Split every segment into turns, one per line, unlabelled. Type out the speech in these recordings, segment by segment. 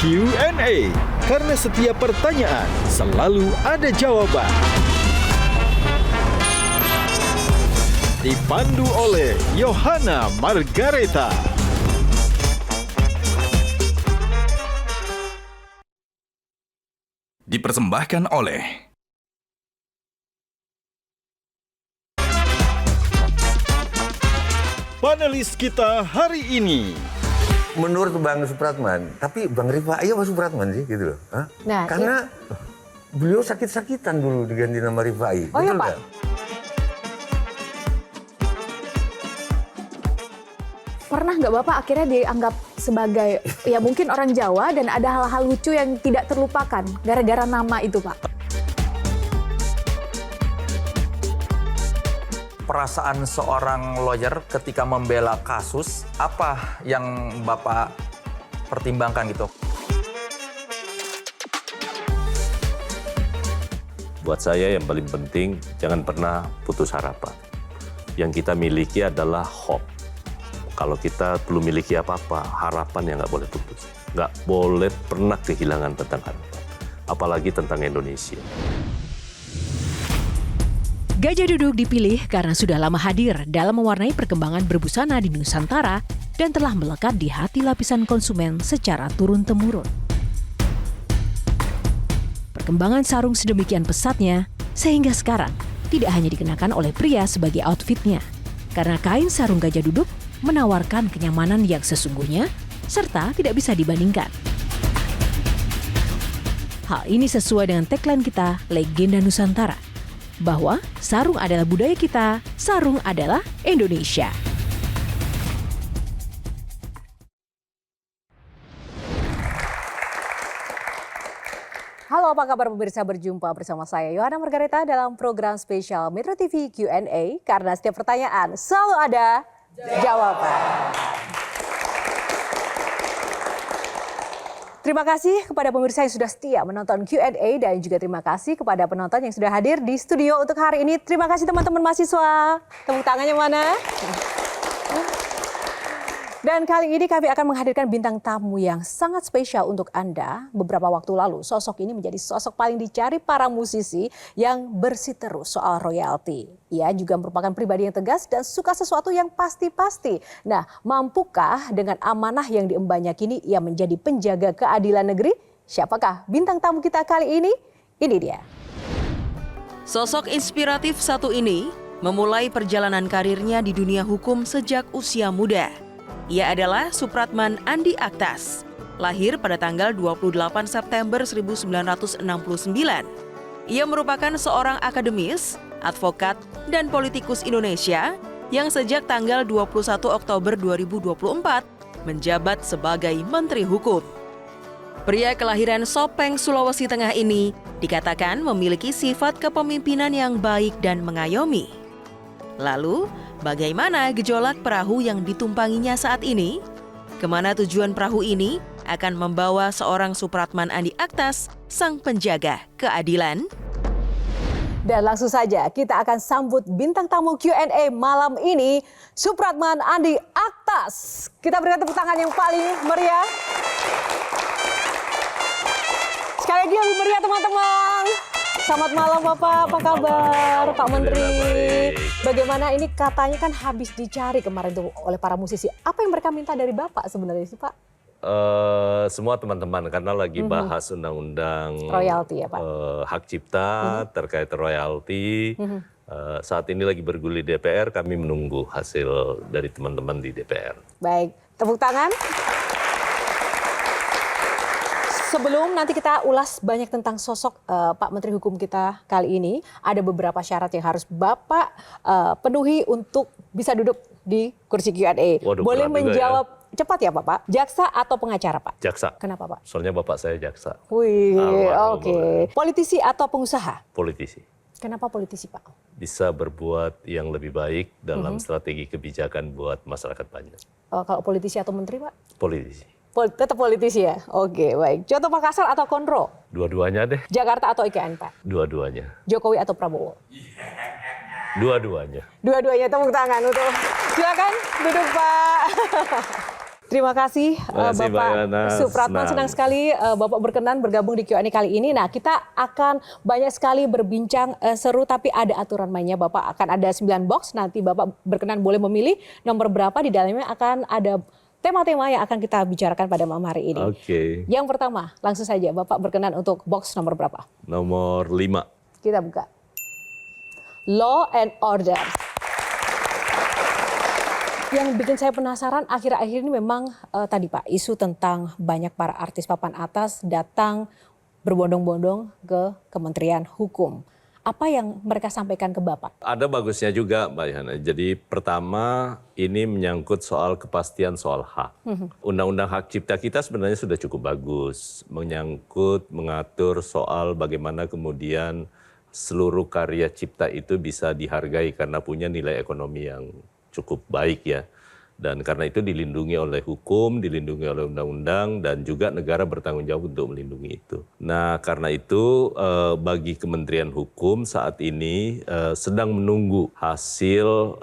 Q&A. Karena setiap pertanyaan selalu ada jawaban. Dipandu oleh Yohana Margareta.
Dipersembahkan oleh
Panelis kita hari ini.
Menurut Bang Supratman, tapi Bang Rifai apa Supratman sih gitu loh? Hah?
Nah,
karena beliau sakit-sakitan dulu diganti nama Rifai.
Oh, iya,
betul
Pak?
nggak?
Pernah nggak Bapak akhirnya dianggap sebagai, ya mungkin orang Jawa dan ada hal-hal lucu yang tidak terlupakan gara-gara nama itu, Pak?
Perasaan seorang lawyer ketika membela kasus, apa yang Bapak pertimbangkan gitu?
Buat saya yang paling penting, jangan pernah putus harapan. Yang kita miliki adalah hope. Kalau kita belum miliki apa-apa, harapan yang nggak boleh putus. Nggak boleh pernah kehilangan tentang harapan. Apalagi tentang Indonesia.
Gajah Duduk dipilih karena sudah lama hadir dalam mewarnai perkembangan berbusana di Nusantara dan telah melekat di hati lapisan konsumen secara turun-temurun. Perkembangan sarung sedemikian pesatnya sehingga sekarang tidak hanya dikenakan oleh pria sebagai outfitnya, karena kain sarung Gajah Duduk menawarkan kenyamanan yang sesungguhnya serta tidak bisa dibandingkan. Hal ini sesuai dengan tagline kita, Legenda Nusantara, bahwa sarung adalah budaya kita, sarung adalah Indonesia.
Halo, apa kabar pemirsa? Berjumpa bersama saya Yohana Margareta dalam program spesial Metro TV Q&A, karena setiap pertanyaan selalu ada jawaban. Terima kasih kepada pemirsa yang sudah setia menonton Q&A dan juga terima kasih kepada penonton yang sudah hadir di studio untuk hari ini. Terima kasih teman-teman mahasiswa. Tepuk tangannya mana? Dan kali ini kami akan menghadirkan bintang tamu yang sangat spesial untuk Anda. Beberapa waktu lalu, sosok ini menjadi sosok paling dicari para musisi yang bersiteru soal royalti. Ia juga merupakan pribadi yang tegas dan suka sesuatu yang pasti-pasti. Nah, mampukah dengan amanah yang diembannya kini ia menjadi penjaga keadilan negeri? Siapakah bintang tamu kita kali ini? Ini dia.
Sosok inspiratif satu ini memulai perjalanan karirnya di dunia hukum sejak usia muda. Ia adalah Supratman Andi Aktas, lahir pada tanggal 28 September 1969. Ia merupakan seorang akademis, advokat, dan politikus Indonesia yang sejak tanggal 21 Oktober 2024 menjabat sebagai Menteri Hukum. Pria kelahiran Sopeng, Sulawesi Tengah ini dikatakan memiliki sifat kepemimpinan yang baik dan mengayomi. Lalu, bagaimana gejolak perahu yang ditumpanginya saat ini? Kemana tujuan perahu ini akan membawa seorang Supratman Andi Aktas, sang penjaga keadilan?
Dan langsung saja kita akan sambut bintang tamu Q&A malam ini, Supratman Andi Aktas. Kita berikan tepuk tangan yang paling meriah. Sekali lagi lebih meriah teman-teman. Selamat malam Bapak, apa kabar Pak Menteri? Bagaimana ini katanya kan habis dicari kemarin tuh oleh para musisi. Apa yang mereka minta dari Bapak sebenarnya sih Pak?
Semua teman-teman karena lagi bahas undang-undang
Royalti ya Pak?
Hak cipta terkait royalti. Saat ini lagi bergulir DPR, kami menunggu hasil dari teman-teman di DPR.
Baik, tepuk tangan. Sebelum nanti kita ulas banyak tentang sosok Pak Menteri Hukum kita kali ini, ada beberapa syarat yang harus Bapak penuhi untuk bisa duduk di kursi Q&A.
Waduh,
boleh
berat juga
menjawab cepat ya Bapak? Jaksa atau pengacara Pak?
Jaksa.
Kenapa Pak?
Soalnya bapak saya jaksa.
Wih,
Almarhum,
oke. Politisi atau pengusaha?
Politisi.
Kenapa politisi Pak?
Bisa berbuat yang lebih baik dalam strategi kebijakan buat masyarakat banyak.
Kalau politisi atau menteri Pak?
Politisi.
Tetap politisi ya? Oke, baik. Contoh Makassar atau Konro?
Dua-duanya deh.
Jakarta atau IKN Pak?
Dua-duanya.
Jokowi atau Prabowo?
Dua-duanya.
Dua-duanya, tepuk tangan untuk. Silakan duduk Pak. Terima kasih,
kasih, Mbak
Bapak
Yana.
Supratman. Senang sekali Bapak berkenan bergabung di Q&A kali ini. Nah, kita akan banyak sekali berbincang seru, tapi ada aturan mainnya. Bapak akan ada 9 box, nanti Bapak berkenan boleh memilih nomor berapa. Di dalamnya akan ada tema-tema yang akan kita bicarakan pada malam hari ini.
Oke.
Yang pertama, langsung saja Bapak berkenan untuk box nomor berapa?
Nomor 5.
Kita buka. Law and Order. Yang bikin saya penasaran akhir-akhir ini memang tadi Pak, isu tentang banyak para artis papan atas datang berbondong-bondong ke Kementerian Hukum. Apa yang mereka sampaikan ke Bapak?
Ada bagusnya juga, Mbak Yana. Jadi pertama ini menyangkut soal kepastian soal hak. Undang-undang hak cipta kita sebenarnya sudah cukup bagus. Menyangkut, mengatur soal bagaimana kemudian seluruh karya cipta itu bisa dihargai karena punya nilai ekonomi yang cukup baik ya. Dan karena itu dilindungi oleh hukum, dilindungi oleh undang-undang, dan juga negara bertanggung jawab untuk melindungi itu. Nah karena itu bagi Kementerian Hukum saat ini sedang menunggu hasil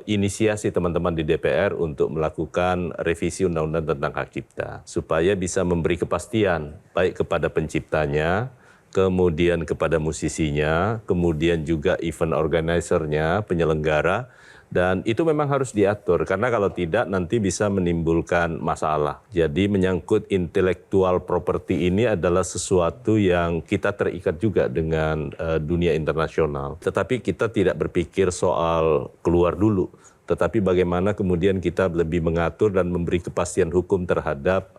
inisiasi teman-teman di DPR untuk melakukan revisi undang-undang tentang hak cipta. Supaya bisa memberi kepastian baik kepada penciptanya, kemudian kepada musisinya, kemudian juga event organizer-nya, penyelenggara. Dan itu memang harus diatur, karena kalau tidak nanti bisa menimbulkan masalah. Jadi menyangkut intellectual property ini adalah sesuatu yang kita terikat juga dengan dunia internasional. Tetapi kita tidak berpikir soal keluar dulu, tetapi bagaimana kemudian kita lebih mengatur dan memberi kepastian hukum terhadap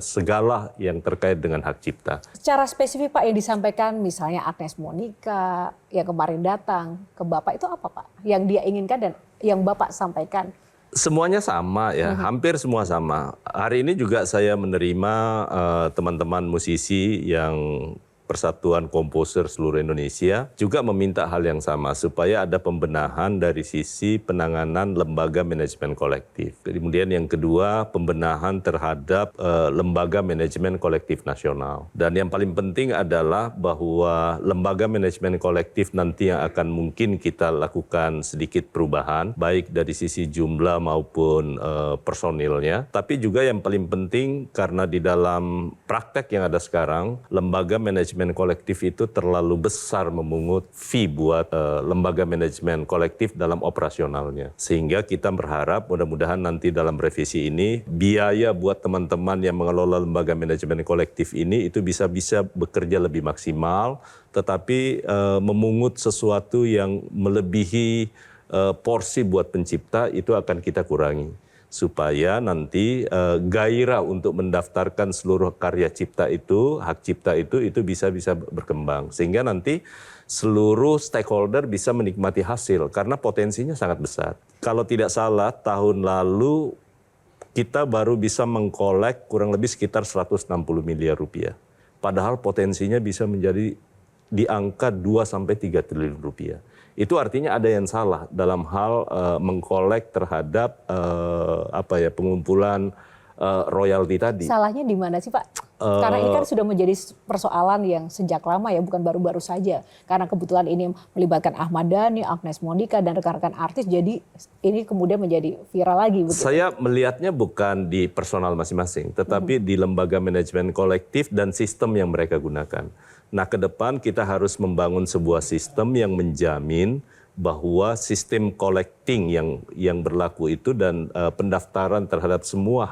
segala yang terkait dengan hak cipta.
Secara spesifik Pak yang disampaikan misalnya Agnes Monica yang kemarin datang ke Bapak itu apa Pak? Yang dia inginkan dan yang Bapak sampaikan?
Semuanya sama ya, hampir semua sama. Hari ini juga saya menerima teman-teman musisi yang Persatuan Komposer seluruh Indonesia juga meminta hal yang sama supaya ada pembenahan dari sisi penanganan lembaga manajemen kolektif. Kemudian yang kedua, pembenahan terhadap lembaga manajemen kolektif nasional. Dan yang paling penting adalah bahwa lembaga manajemen kolektif nanti yang akan mungkin kita lakukan sedikit perubahan, baik dari sisi jumlah maupun personilnya. Tapi juga yang paling penting karena di dalam praktek yang ada sekarang, lembaga manajemen kolektif itu terlalu besar memungut fee buat lembaga manajemen kolektif dalam operasionalnya. Sehingga kita berharap mudah-mudahan nanti dalam revisi ini biaya buat teman-teman yang mengelola lembaga manajemen kolektif ini itu bisa bekerja lebih maksimal, tetapi memungut sesuatu yang melebihi porsi buat pencipta itu akan kita kurangi. Supaya nanti gairah untuk mendaftarkan seluruh karya cipta itu, hak cipta itu bisa berkembang. Sehingga nanti seluruh stakeholder bisa menikmati hasil karena potensinya sangat besar. Kalau tidak salah tahun lalu kita baru bisa mengkolek kurang lebih sekitar 160 miliar rupiah. Padahal potensinya bisa menjadi di angka 2-3 triliun rupiah. Itu artinya ada yang salah dalam hal mengkolek terhadap pengumpulan royalti tadi.
Salahnya di mana sih Pak? Karena ini kan sudah menjadi persoalan yang sejak lama ya, bukan baru-baru saja. Karena kebetulan ini melibatkan Ahmad Dhani, Agnes Monica, dan rekan-rekan artis, jadi ini kemudian menjadi viral lagi. Begitu.
Saya melihatnya bukan di personal masing-masing, tetapi di lembaga manajemen kolektif dan sistem yang mereka gunakan. Nah, ke depan kita harus membangun sebuah sistem yang menjamin bahwa sistem collecting yang berlaku itu dan pendaftaran terhadap semua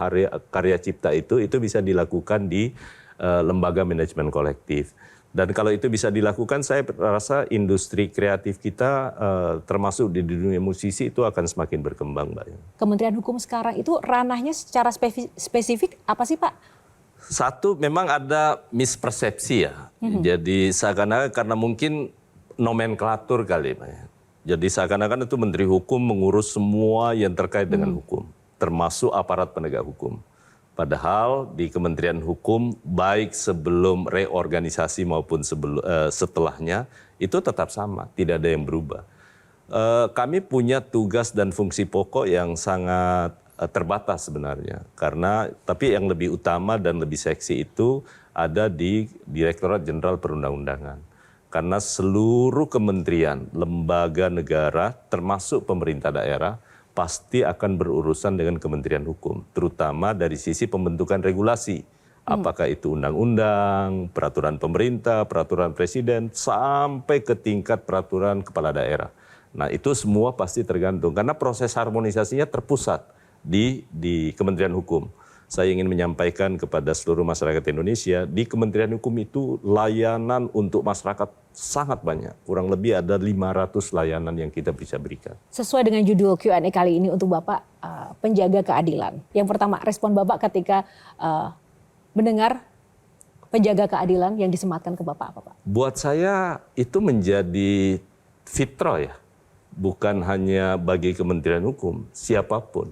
karya cipta itu bisa dilakukan di lembaga manajemen kolektif. Dan kalau itu bisa dilakukan, saya rasa industri kreatif kita termasuk di dunia musisi itu akan semakin berkembang, Mbak.
Kementerian Hukum sekarang itu ranahnya secara spesifik apa sih Pak?
Satu, memang ada mispersepsi ya. Jadi seakan-akan karena mungkin nomenklatur kali, Pak. Jadi seakan-akan itu Menteri Hukum mengurus semua yang terkait dengan hukum, termasuk aparat penegak hukum. Padahal di Kementerian Hukum, baik sebelum reorganisasi maupun setelahnya, itu tetap sama, tidak ada yang berubah. Kami punya tugas dan fungsi pokok yang sangat terbatas sebenarnya, tapi yang lebih utama dan lebih seksi itu ada di Direktorat Jenderal Perundang-undangan. Karena seluruh kementerian, lembaga negara, termasuk pemerintah daerah, pasti akan berurusan dengan Kementerian Hukum, terutama dari sisi pembentukan regulasi. Apakah itu undang-undang, peraturan pemerintah, peraturan presiden, sampai ke tingkat peraturan kepala daerah. Nah itu semua pasti tergantung, karena proses harmonisasinya terpusat di Kementerian Hukum. Saya ingin menyampaikan kepada seluruh masyarakat Indonesia, di Kementerian Hukum itu layanan untuk masyarakat sangat banyak. Kurang lebih ada 500 layanan yang kita bisa berikan.
Sesuai dengan judul Q&A kali ini untuk Bapak, penjaga keadilan. Yang pertama, respon Bapak ketika mendengar penjaga keadilan yang disematkan ke Bapak apa Pak?
Buat saya itu menjadi fitrah ya. Bukan hanya bagi Kementerian Hukum, siapapun.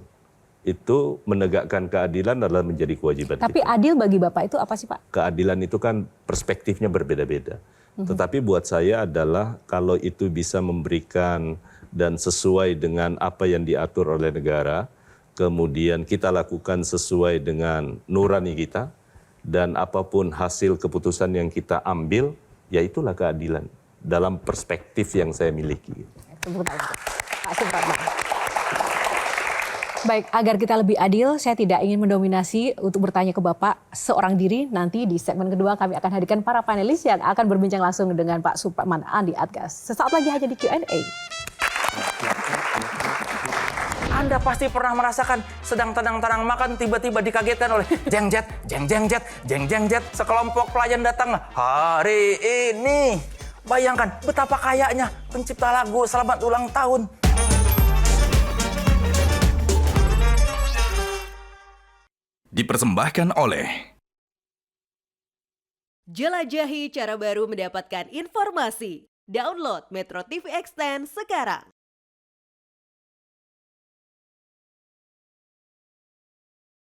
Itu menegakkan keadilan adalah menjadi kewajiban
Tapi
kita.
adil bagi Bapak itu apa sih Pak?
Keadilan itu kan perspektifnya berbeda-beda. Tetapi buat saya adalah kalau itu bisa memberikan dan sesuai dengan apa yang diatur oleh negara, kemudian kita lakukan sesuai dengan nurani kita, dan apapun hasil keputusan yang kita ambil, ya itulah keadilan dalam perspektif yang saya miliki.
Tepuk tangan untuk Pak Supratman. Baik, agar kita lebih adil, saya tidak ingin mendominasi untuk bertanya ke Bapak seorang diri. Nanti di segmen kedua kami akan hadirkan para panelis yang akan berbincang langsung dengan Pak Supratman Andi Aktas. Sesaat lagi hanya di Q&A.
Anda pasti pernah merasakan sedang tenang-tenang makan tiba-tiba dikagetkan oleh jeng jet, jeng jeng jet, jeng jeng jet. Sekelompok pelayan datang hari ini. Bayangkan betapa kayanya pencipta lagu Selamat Ulang Tahun.
Dipersembahkan oleh
Jelajahi cara baru mendapatkan informasi. Download Metro TV Extend sekarang.